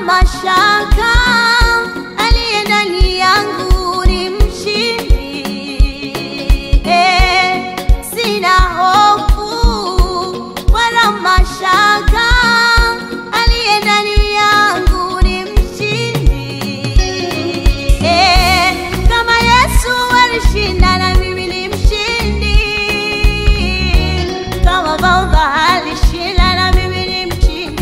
mashaka, aliye ndani yangu ni mshindi. Sina hofu wala mashaka, aliye ndani yangu ni mshindi. Kama Yesu alishinda, na mimi ni mshindi. Kama Baba alishinda, na mimi ni mshindi.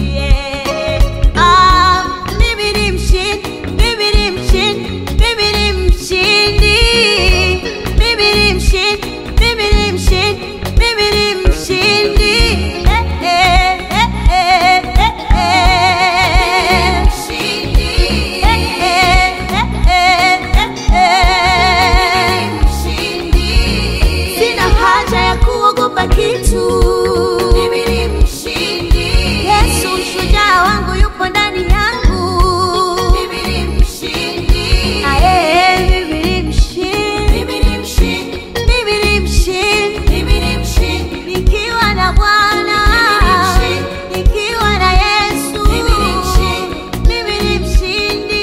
Mimi ni mshindi, mimi ni mshindi, mimi ni mshindi, mimi ni mshindi, mimi ni mshindi, mimi ni mshindi. Sina haja ya kuogopa kitu. Mimi ni mshindi. Yesu shujaa wangu yupo ndani yangu. Mimi ni mshindi. Mimi ni mshindi. Mimi ni mshindi. Mimi ni mshindi. Mimi ni mshindi. Nikiwa na Bwana. Nikiwa na Yesu. Mimi ni mshindi. Mimi ni mshindi.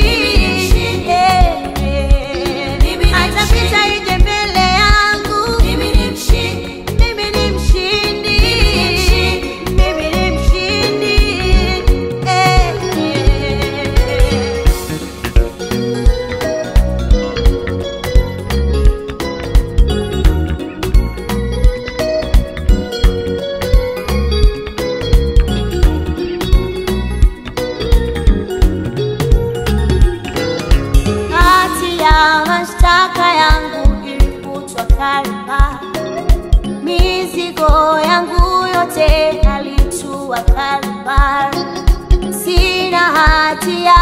Atapita ije mbele yangu. Mimi ni mshindi. Mimi ni mshindi. Mimi ni mshindi. Hati ya mashtaka yangu ilifutwa Kalvari. Mizigo yangu yote alitua Kalvari. Sina hatia